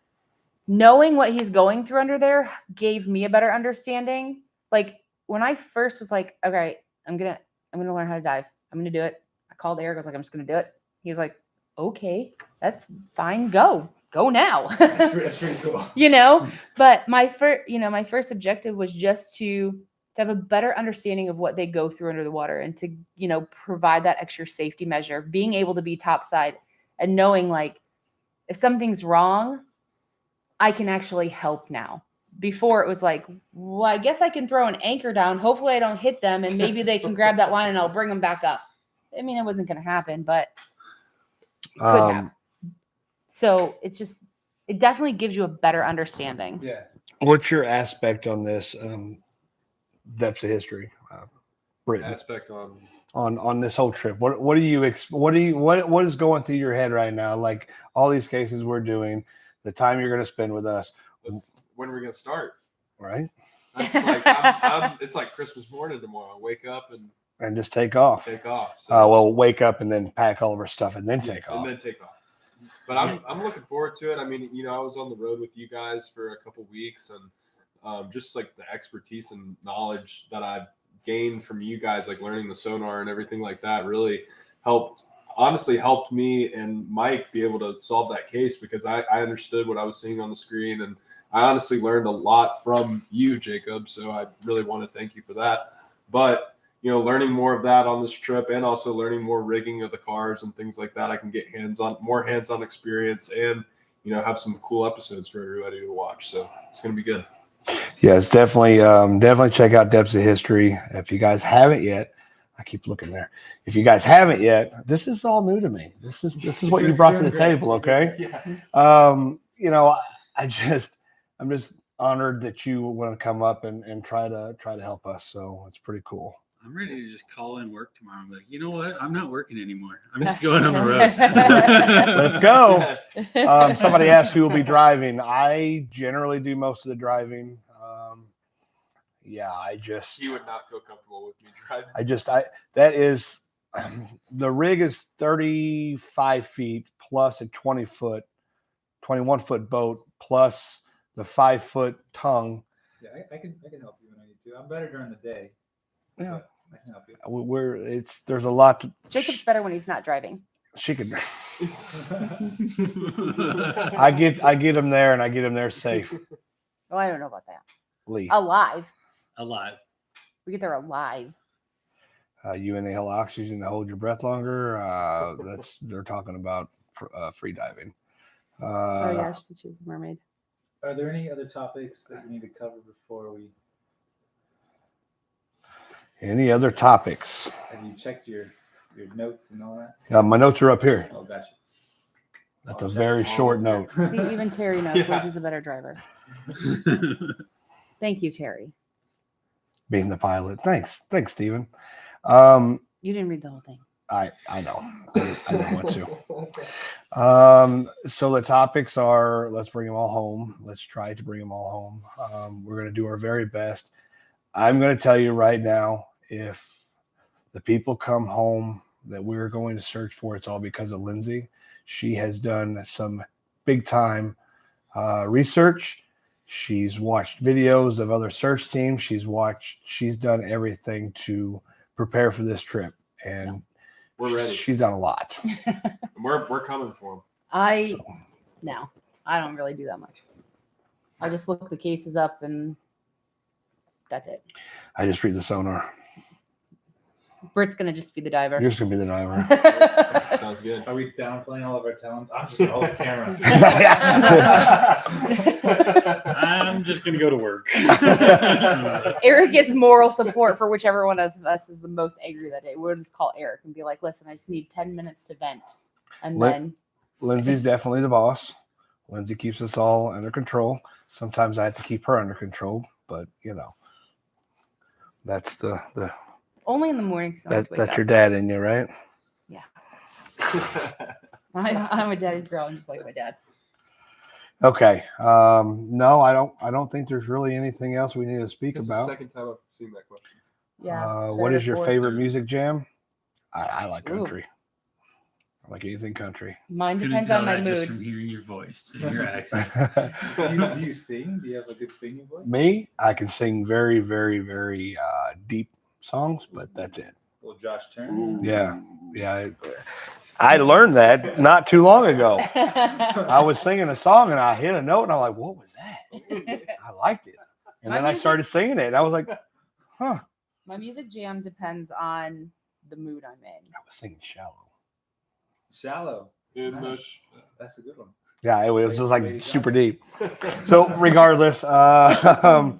knowing what he's going through under there gave me a better understanding. Like when I first was like, okay, I'm gonna learn how to dive. I'm gonna do it. I called Eric. I was like, I'm just gonna do it. He was like, okay, that's fine. Go now. That's pretty cool. You know, but my first objective was just to have a better understanding of what they go through under the water, and to, you know, provide that extra safety measure, being able to be topside and knowing like if something's wrong, I can actually help now. Before it was like, well, I guess I can throw an anchor down. Hopefully I don't hit them, and maybe they can grab that line and I'll bring them back up. I mean, it wasn't going to happen, but it could have. So it definitely gives you a better understanding. Yeah. What's your aspect on this depths of history, Britton? Aspect on this whole trip. What is going through your head right now? Like all these cases we're doing, the time you're going to spend with us. When are we going to start? Right. That's like it's like Christmas morning tomorrow. Wake up and just take off. So, well, wake up and then pack all of our stuff and then take off. And then take off. But I'm looking forward to it. I mean, you know, I was on the road with you guys for a couple weeks, and just like the expertise and knowledge that I've gained from you guys, like learning the sonar and everything like that, really helped me and Mike be able to solve that case, because I understood what I was seeing on the screen, and I honestly learned a lot from you, Jacob. So I really want to thank you for that. But you know, learning more of that on this trip, and also learning more rigging of the cars and things like that, I can get more hands-on experience, and, you know, have some cool episodes for everybody to watch. So it's going to be good. Yeah, it's definitely check out Depths of History. If you guys haven't yet, I keep looking there. If you guys haven't yet, this is all new to me. This is what you brought to the table. Okay. Yeah. You know, I'm just honored that you want to come up and try to help us. So it's pretty cool. I'm ready to just call in work tomorrow. I'm like, you know what? I'm not working anymore. I'm just going on the road. Let's go. Yes. Somebody asked who will be driving. I generally do most of the driving. Yeah, You would not feel comfortable with me driving. that is, the rig is 35 feet plus a 21 foot boat plus the 5 foot tongue. Yeah, I can help you when I need to. I'm better during the day. Yeah. but I can help you. There's a lot to, Jacob's better when he's not driving. she could, I get him there and I get him there safely. Oh, I don't know about that. Lee, Alive. Alive. We get there alive. you inhale oxygen to hold your breath longer. They're talking about free diving. Oh yeah, she's a mermaid. Are there any other topics that you need to cover before we? Any other topics? Have you checked your notes and all that? My notes are up here. Oh, gotcha. That's a very short note. See, even Terry knows Yeah. Lindsay's a better driver. Thank you, Terry. Being the pilot. Thanks, Steven. You didn't read the whole thing. I know. I don't want to. So the topics are, let's bring them all home. Let's try to bring them all home. We're going to do our very best. I'm going to tell you right now, if the people come home that we're going to search for, it's all because of Lindsay. She has done some big time research. She's watched videos of other search teams. She's done everything to prepare for this trip. And We're ready. she's done a lot. We're coming for No, I don't really do that much. I just look the cases up and that's it. I just read the sonar. Britt's gonna just be the diver. You're just going to be the diver. them. Sounds good. Are we downplaying all of our talents? I'm just gonna hold the camera. I'm just gonna go to work. Eric is moral support for whichever one of us is the most angry that day. We'll just call Eric and be like, listen, I just need 10 minutes to vent. And then Lindsay's definitely the boss. Lindsay keeps us all under control. Sometimes I have to keep her under control, but that's the only in the morning. So I have to wake that's up. your dad in you, right? I'm a daddy's girl. I'm just like my dad. Okay. No, I don't think there's really anything else we need to speak It's the about. second time I've seen that question. Yeah. What third is or your fourth. favorite music jam? I like Ooh. country. I like anything country. Mine Couldn't depends tell on my that just from mood. hearing your voice and your accent. Do you sing? Do you have a good singing voice? Me, I can sing very, very, very deep songs, but that's it. Little Josh Turner. Yeah. I learned that not too long ago. I was singing a song and I hit a note and I'm like, what was that? I liked it. And My then I music- started singing it and I was like, huh. My music jam depends on the mood I'm in. I was singing Shallow. Shallow. In the Nice. That's a good one. Yeah, it was just like Lady super Gaga. deep. So regardless, other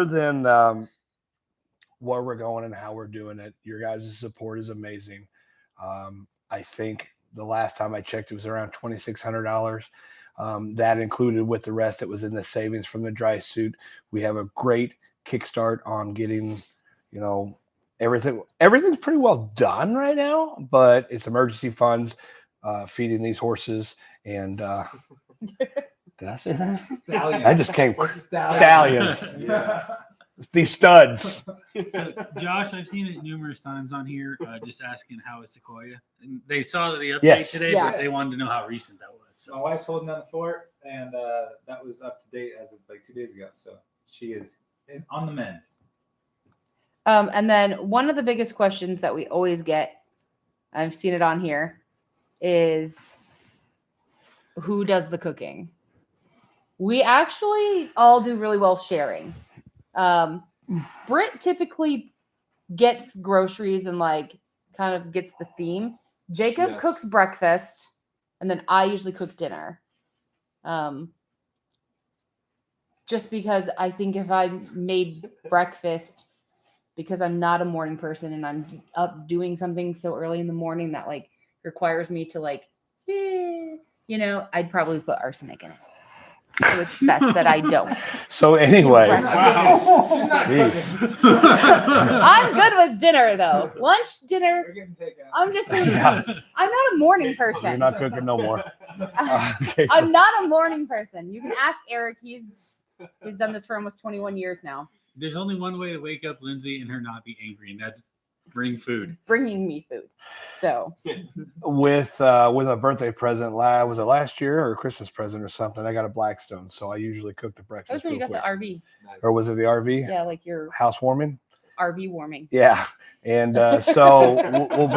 than where we're going and how we're doing it, your guys' support is amazing. I think the last time I checked, it was around $2,600. That included with the rest, it was in the savings from the dry suit. We have a great kickstart on getting, everything's pretty well done right now, but it's emergency funds, feeding these horses. And did I say that? Stallion. I just came. Stallions. Stallions. Yeah. These studs. So, Josh, I've seen it numerous times on here, just asking how is Sequoia. And they saw the update Yes. today, Yeah. but they wanted to know how recent that was. My So wife's holding down the fort, and that was up to date as of like 2 days ago. So she is on the mend. And then one of the biggest questions that we always get, I've seen it on here, is who does the cooking? We actually all do really well sharing. Britt typically gets groceries and kind of gets the theme. Jacob Yes. cooks breakfast, and then I usually cook dinner. Just because I think if I made breakfast, because I'm not a morning person and I'm up doing something so early in the morning that requires me to I'd probably put arsenic in it. So it's best that I don't. So anyway, breakfast. Jeez. I'm good with dinner though. Lunch, dinner. We're getting taken out. I'm just Yeah. I'm not a morning You're person. not cooking no more. Okay, so- I'm not a morning person. You can ask Eric. He's done this for almost 21 years now. There's only one way to wake up Lindsay and her not be angry, and that's bring food. Bringing me food. So with a birthday present, was it last year or a Christmas present or something? I got a Blackstone, so I usually cook the that was breakfast. when you real got quick. the RV. Or was it the RV? Yeah, like your Housewarming. RV warming. Yeah, and so we'll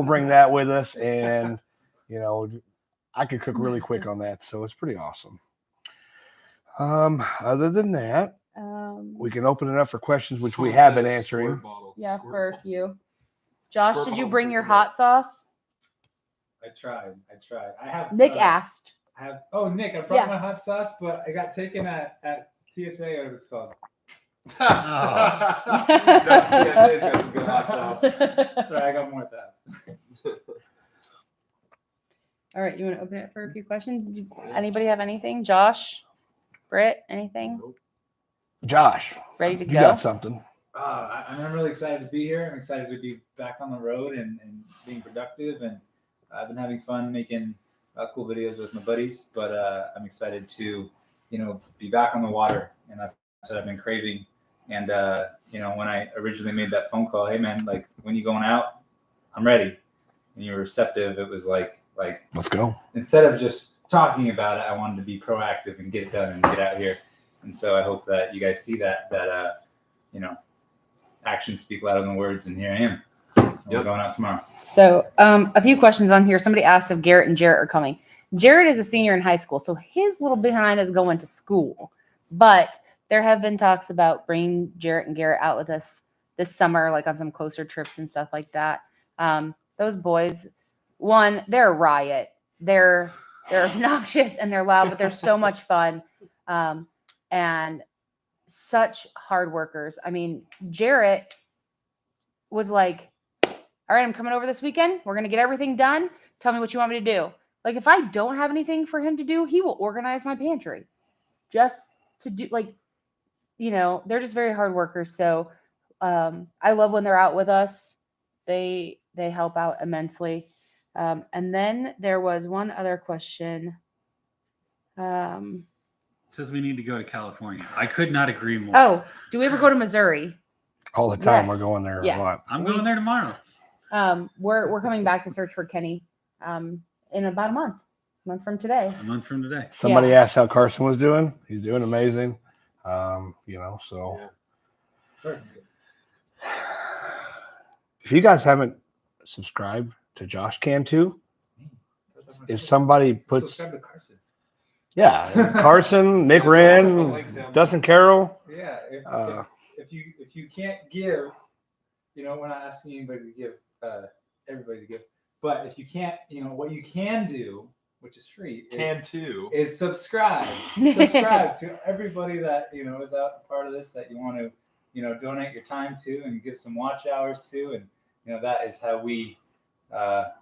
bring that with us, and I could cook really quick on that, so it's pretty awesome. Other than that, we can open it up for questions, which we have been answering. Yeah, for a few. Josh, did you bring your hot sauce? I tried. I have Nick asked. Nick, I brought Yeah. my hot sauce, but I got taken at TSA, whatever it's called. TSA's got some good hot sauce. That's right, I got more fast. All right, you want to open it for a few questions? Anybody have anything? Josh, Britt, anything? Josh, Ready to you go? got something? I'm really excited to be here. I'm excited to be back on the road and being productive. And I've been having fun making cool videos with my buddies. But I'm excited to, be back on the water. And that's what I've been craving. And, when I originally made that phone call, hey, man, like, when you going out? I'm ready. And you were receptive. It was like Let's go. instead of just talking about it, I wanted to be proactive and get it done and get out here. And so I hope that you guys see that actions speak louder than words. And here I am. We're going out tomorrow. So a few questions on here. Somebody asked if Garrett and Jarrett are coming. Jarrett is a senior in high school, so his little behind is going to school. But there have been talks about bringing Jarrett and Garrett out with us this summer, like on some closer trips and stuff like that. Those boys, one, they're a riot. They're obnoxious and they're loud, but they're so much fun. And such hard workers. I mean, Jarrett was like, all right, I'm coming over this weekend. We're going to get everything done. Tell me what you want me to do. Like, if I don't have anything for him to do, he will organize my pantry just to do, they're just very hard workers. So I love when they're out with us. They help out immensely. And then there was one other question. Says we need to go to California. I could not agree more. Oh, do we ever go to Missouri? All the time Yes. we're going there Yeah. a lot. I'm going there tomorrow. We're coming back to search for Kenny in about a month from today. A month from today. Somebody asked how Carson was doing. He's doing amazing. So if you guys haven't subscribed to Josh Can Too, if somebody puts, Subscribe to Carson. yeah, Carson, Nick Wren, Dustin Carroll. Yeah. Uh, If you can't give, we're not asking anybody to give, everybody to give. But if you can't, what you can do, which is free, is subscribe. Subscribe to everybody that is out a part of this that you want to, donate your time to and give some watch hours to, and that is how we.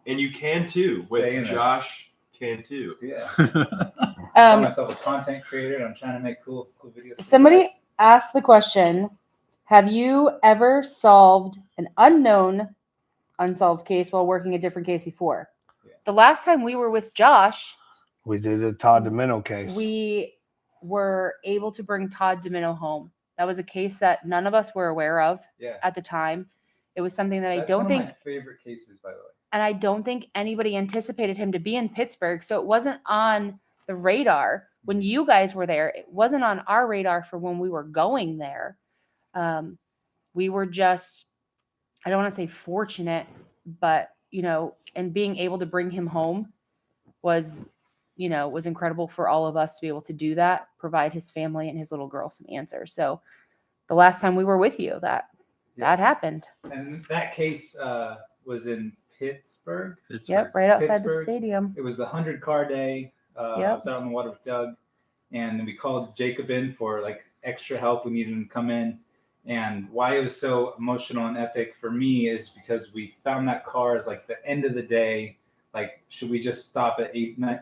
And you can too with Josh Can Too. Yeah. I call myself a content creator, and I'm trying to make cool videos. Somebody asked the question: have you ever solved an unsolved case while working a different case before? Yeah. The last time we were with Josh, we did a Todd Domino case. We were able to bring Todd Domino home. That was a case that none of us were aware of at the time. It was something that That's I don't one think of my favorite cases, by the way. And I don't think anybody anticipated him to be in Pittsburgh. So it wasn't on the radar when you guys were there. It wasn't on our radar for when we were going there. We were just, I don't want to say fortunate, but, and being able to bring him home was incredible for all of us to be able to do that, provide his family and his little girl some answers. So the last time we were with you, that happened. And that case was in Pittsburgh. Yep, right outside the Pittsburgh. stadium. It was the 100-car day. I was out on the water with Doug, and we called Jacob in for extra help. We needed him to come in. And why it was so emotional and epic for me is because we found that car as the end of the day. Should we just stop at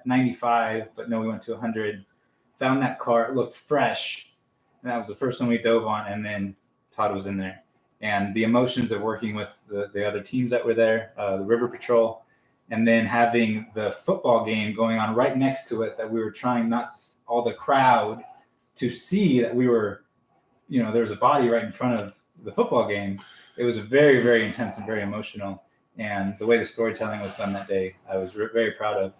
95? But no, we went to 100. found that car. It looked fresh. And that was the first one we dove on. And then Todd was in there. And the emotions of working with the other teams that were there, the River Patrol, and then having the football game going on right next to it, that we were trying not to, all the crowd to see that we were, there was a body right in front of the football game. It was very, very intense and very emotional. And the way the storytelling was done that day, I was very proud of.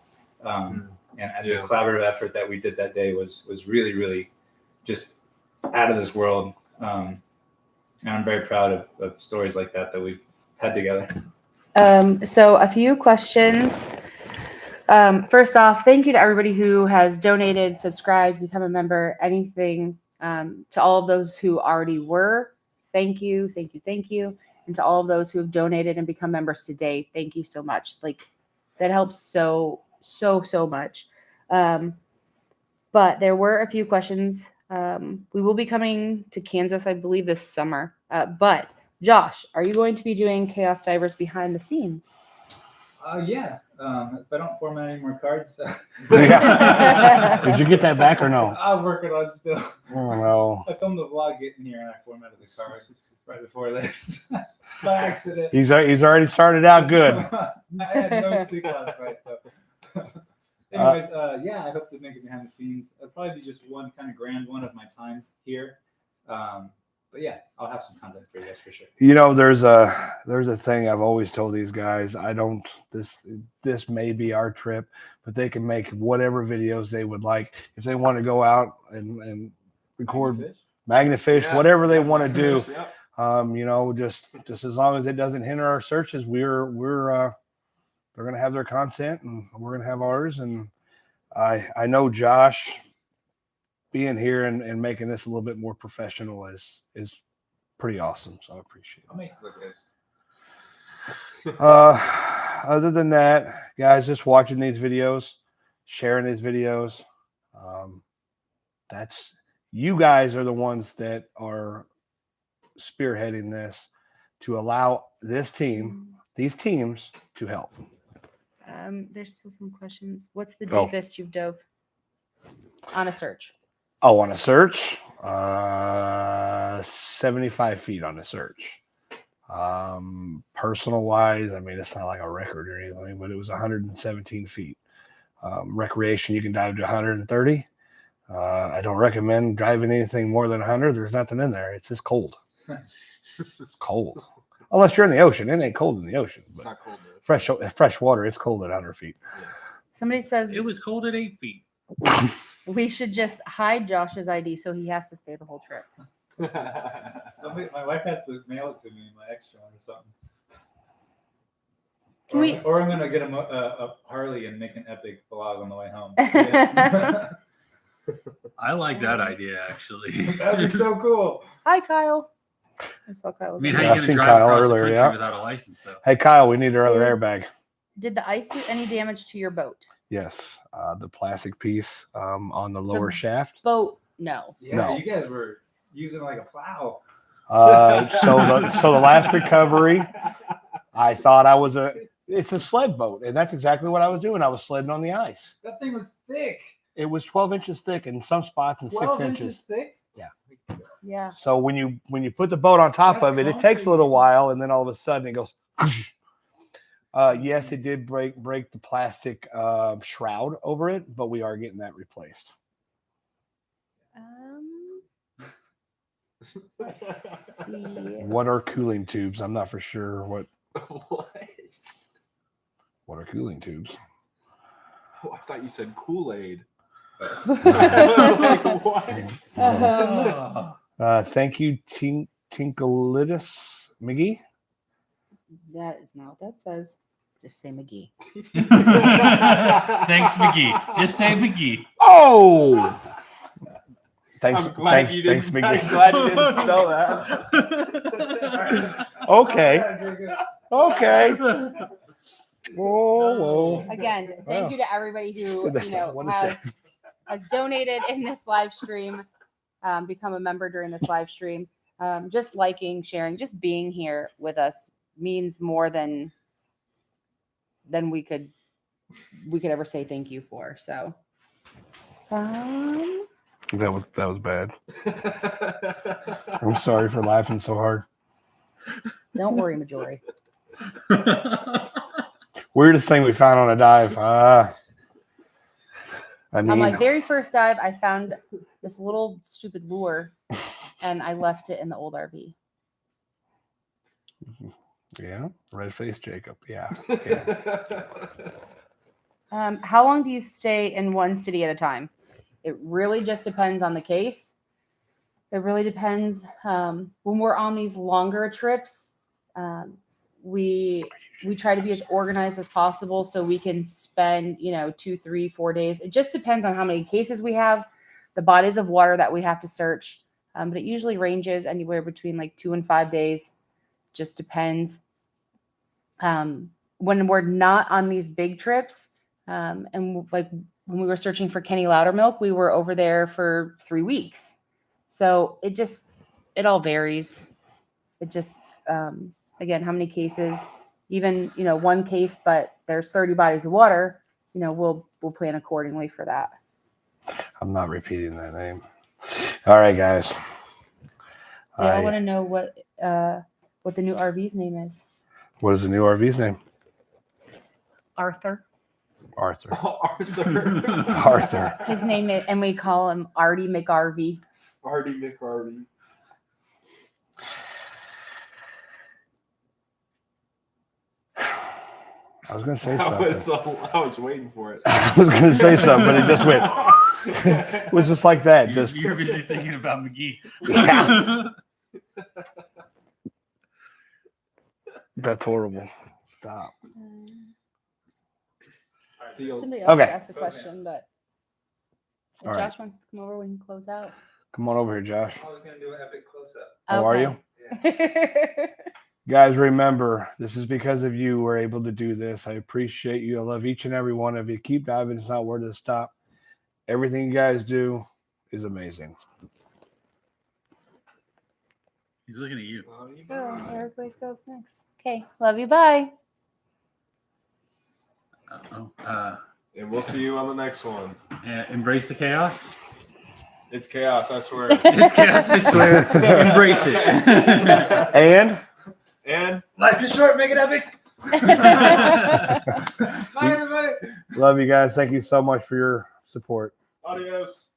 And the collaborative effort that we did that day was really, really just out of this world. And I'm very proud of stories like that we've had together. So a few questions. First off, thank you to everybody who has donated, subscribed, become a member, anything. To all of those who already were, thank you, thank you, thank you. And to all of those who have donated and become members today, thank you so much. Like, that helps so much. But there were a few questions. We will be coming to Kansas, I believe, this summer. But Josh, are you going to be doing Chaos Divers behind the scenes? Yeah. If I don't format any more cards. Yeah. Did you get that back or no? I'm working on still. Oh no. I filmed the vlog getting here and I formatted the card right before this by accident. He's already started out good. I had no sleep last night, so. Anyways, yeah, I hope to make it behind the scenes. It'll probably be just one kind of grand one of my time here. But yeah, I'll have some content for you guys for sure. There's a thing I've always told these guys. This may be our trip, but they can make whatever videos they would like. If they want to go out and record Magnafish, whatever they want to do, just as long as it doesn't hinder our searches, they're going to have their content and we're going to have ours. And I know Josh being here and making this a little bit more professional is pretty awesome. So I appreciate it. I'll make it look good. Other than that, guys, just watching these videos, sharing these videos. That's you guys are the ones that are spearheading this to allow these teams to help. There's still some questions. What's the deepest you've dove on a search? Oh, on a search, 75 feet on a search. Personal wise, I mean, it's not like a record or anything, but it was 117 feet. Recreation, you can dive to 130. I don't recommend driving anything more than 100. There's nothing in there. It's just cold. It's cold. Unless you're in the ocean. It ain't cold in the ocean. It's not cold. Fresh water, it's cold at 100 feet. Yeah. Somebody says It was cold at 8 feet. we should just hide Josh's ID so he has to stay the whole trip. My wife has to mail it to me in my extra one or something. Can or I'm gonna get a Harley and make an epic vlog on the way home. I like that idea, actually. That'd be so cool. Hi, Kyle. I saw Kyle. I mean, Yeah, how I've are you seen going to drive Kyle across earlier, the yeah. country without a license, though? Hey, Kyle, we need our other Dude. airbag. Did the ice do any damage to your boat? Yes, the plastic piece on the lower shaft. Boat, no. Yeah, No. you guys were using like a plow. So the last recovery, I thought it's a sled boat, and that's exactly what I was doing. I was sledding on the ice. That thing was thick. It was 12 inches thick in some spots and 6 12 inches. thick. Yeah. So when you put the boat on top That's of it, it takes a concrete. little while, and then all of a sudden it goes. Yes, it did break the plastic shroud over it, but we are getting that replaced. Let's see. What are cooling tubes? I'm not for sure what are cooling tubes. Oh, I thought you said Kool-Aid. Um, Oh. Thank you, Tinkalitis McGee. that is not what that says. Just say McGee. Thanks, McGee. Just say McGee. Oh, thanks, I'm glad thanks, you thanks, didn't. McGee. I'm glad you didn't spell that. Okay. Whoa. Again, thank you to everybody who has donated in this live stream, become a member during this live stream. Just liking, sharing, just being here with us means more than we could ever say thank you for. So That was bad. I'm sorry for laughing so hard. Don't worry, Majori. Weirdest thing we found on a dive. I On my mean, very first dive, I found this little stupid lure, and I left it in the old RV. yeah, red face Jacob. Yeah. How long do you stay in one city at a time? It really just depends on the case. It really depends. When we're on these longer trips, we try to be as organized as possible so we can spend 2, 3, 4 days. It just depends on how many cases we have, the bodies of water that we have to search. But it usually ranges anywhere between like 2 and 5 days. Just depends. When we're not on these big trips, and like when we were searching for Kenny Loudermilk, we were over there for 3 weeks. So it all varies. It just, again, how many cases, even, one case, but there's 30 bodies of water, we'll plan accordingly for that. I'm not repeating that name. All right, guys. They all want to know what the new RV's name is. What is the new RV's name? Arthur. Arthur. Arthur. Arthur. His name is, and we call him Artie McRV. Artie McRarty. I was going to say something. I was waiting for it. I was going to say something, but it just went. It was just like that. You're busy thinking about McGee. Yeah. That's horrible. Stop. Somebody else Okay. asked a question, but if All right. Josh wants to come over, we can close out. Come on over here, Josh. I was going to do an epic close-up. How are you? Guys, remember, this is because of you we're able to do this. I appreciate you. I love each and every one of you. Keep diving. It's not where to stop. Everything you guys do is amazing. He's looking at you. Oh, Eric Ways goes next. Okay. Love you. Bye. And we'll see you on the next one. Embrace the chaos. It's chaos, I swear. It's chaos, I swear. Embrace it. And Life is short, make it epic. bye, everybody. Love you guys. Thank you so much for your support. Adios.